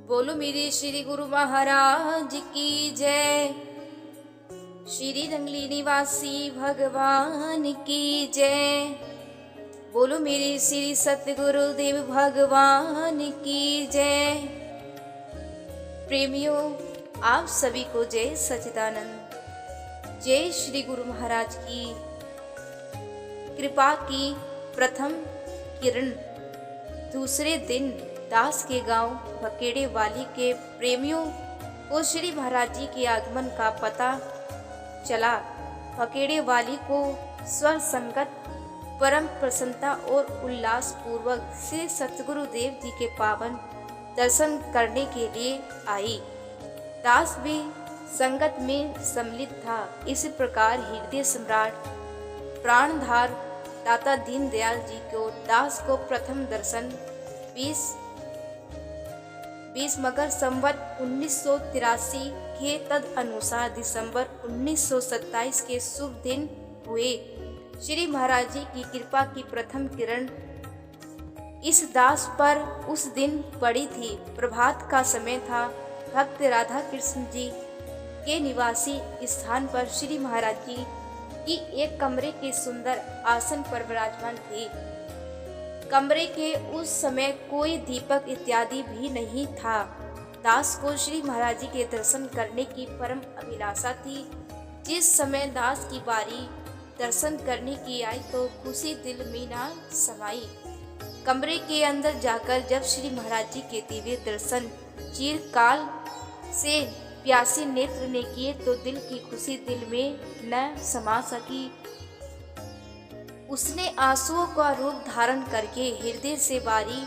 बोलो मेरे श्री गुरु महाराज की जय। श्री रंगली निवासी भगवान की जय। बोलो मेरे श्री सतगुरुदेव भगवान की जय। प्रेमियों, आप सभी को जय सच्चिदानंद। जय श्री गुरु महाराज की कृपा की प्रथम किरण। दूसरे दिन दास के गांव भकेड़े वाली के प्रेमियों को श्री महाराज जी के आगमन का पता चला। भकेड़े वाली को स्वर संगत परम प्रसन्नता और उल्लास पूर्वक श्री सतगुरुदेव जी के पावन दर्शन करने के लिए आई। दास भी संगत में सम्मिलित था। इस प्रकार हृदय सम्राट प्राणधार दाता दीनदयाल जी को दास को प्रथम दर्शन 20 मगर संवत 1983 के तद अनुसार दिसंबर 1927 के शुभ दिन हुए। श्री महाराज जी की कृपा की प्रथम किरण इस दास पर उस दिन पड़ी थी। प्रभात का समय था। भक्त राधा कृष्ण जी के निवासी स्थान पर श्री महाराज जी की एक कमरे के सुंदर आसन पर विराजमान थे। कमरे के उस समय कोई दीपक इत्यादि भी नहीं था। दास को श्री महाराज जी के दर्शन करने की परम अभिलाषा थी। जिस समय दास की बारी दर्शन करने की आई तो खुशी दिल में ना समाई। कमरे के अंदर जाकर जब श्री महाराज जी के दिव्य दर्शन चिरकाल से प्यासे नेत्र ने किए तो दिल की खुशी दिल में न समा सकी। उसने आंसुओं का रूप धारण करके हृदय से बारी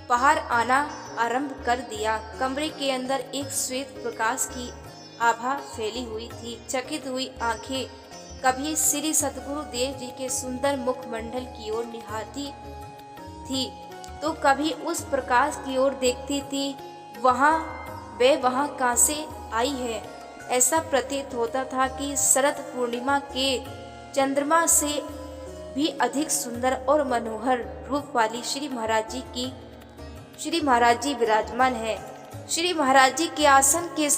बाहर आना आरंभ कर दिया। कमरे के अंदर एक श्वेत प्रकाश की आभा फैली हुई थी। चकित हुई आंखें कभी श्री सतगुरुदेव जी के सुंदर मुखमंडल की ओर निहारती थी तो कभी उस प्रकाश की ओर देखती थी। वहाँ कहाँ से आई है? ऐसा प्रतीत होता था कि शरद पूर्णिमा के चंद्रमा से भी अधिक सुंदर और मनोहर रूप वाली श्री महाराज जी विराजमान है। श्री महाराज जी के आसन के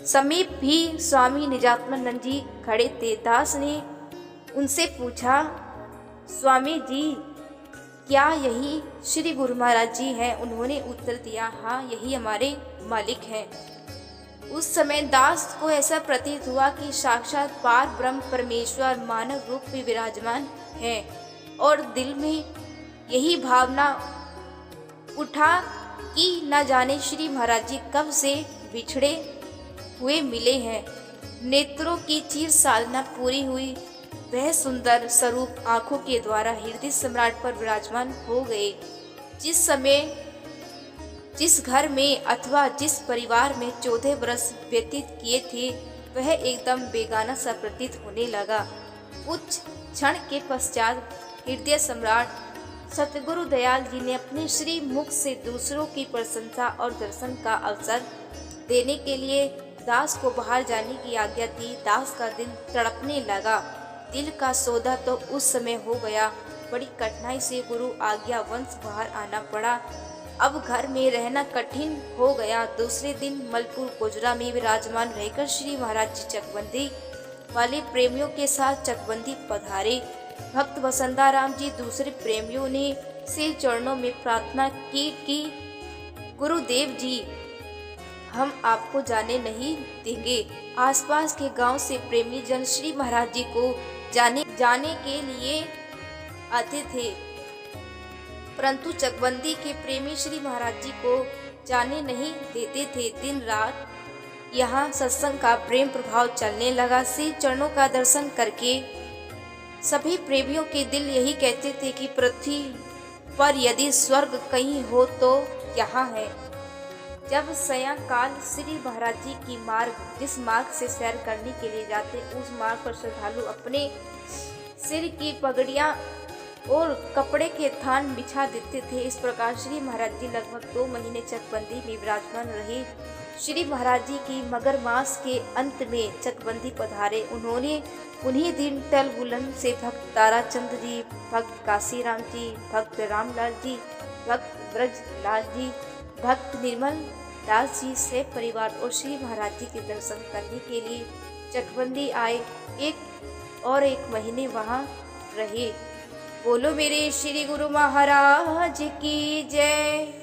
समीप भी स्वामी निजात्मानंद जी खड़े थे। दास ने उनसे पूछा, स्वामी जी क्या यही श्री गुरु महाराज जी हैं? उन्होंने उत्तर दिया, हाँ यही हमारे मालिक हैं। उस समय दास को ऐसा प्रतीत हुआ कि साक्षात पार ब्रह्म परमेश्वर मानव रूप में विराजमान है और दिल में यही भावना उठा कि न जाने श्री महाराज जी कब से बिछड़े हुए मिले हैं। नेत्रों की चिर साधना पूरी हुई। वह सुंदर स्वरूप आंखों के द्वारा हृदय सम्राट पर विराजमान हो गए। जिस घर में अथवा जिस परिवार में 14 वर्ष व्यतीत किए थे वह एकदम बेगाना सा प्रतीत होने लगा। कुछ क्षण के पश्चात हृदय सम्राट सतगुरु दयाल जी ने अपने श्री मुख से दूसरों की प्रशंसा और दर्शन का अवसर देने के लिए दास को बाहर जाने की आज्ञा दी। दास का दिल तड़पने लगा। दिल का सौदा तो उस समय हो गया। बड़ी कठिनाई से गुरु आज्ञा वंश बाहर आना पड़ा। अब घर में रहना कठिन हो गया। दूसरे दिन मलपुर गोजरा में विराजमान रहकर श्री महाराज जी चकबंदी वाले प्रेमियों के साथ चकबंदी पधारे। भक्त वसंताराम जी दूसरे प्रेमियों ने से चरणों में प्रार्थना की कि गुरुदेव जी हम आपको जाने नहीं देंगे। आसपास के गांव से प्रेमी जन श्री महाराज जी को जाने के लिए आते थे, परंतु चकबंदी के प्रेमी श्री महाराज जी को जाने नहीं देते थे। दिन रात यहाँ सत्संग का प्रेम प्रभाव चलने लगा। श्री चरणों का दर्शन करके सभी प्रेमियों के दिल यही कहते थे कि पृथ्वी पर यदि स्वर्ग कहीं हो तो यहाँ है। जब सायंकाल श्री महाराज जी की जिस मार्ग से सैर करने के लिए जाते उस मार्ग पर श्रद्धालु अपने सिर की पगड़ियाँ और कपड़े के थान बिछा देते थे। इस प्रकार श्री महाराज जी लगभग 2 महीने चकबंदी में विराजमान रहे। श्री महाराज जी की मगर मास के अंत में चकबंदी पधारे। उन्होंने उन्हीं दिन टल बुलंद से भक्त ताराचंद जी, भक्त काशीराम जी, भक्त रामलाल जी, भक्त ब्रजलाल जी, भक्त निर्मल दास जी से परिवार और श्री महाराज जी के दर्शन करने के लिए चकबंदी आए। एक महीने वहाँ रहे। बोलो मेरे श्री गुरु महाराज की जय।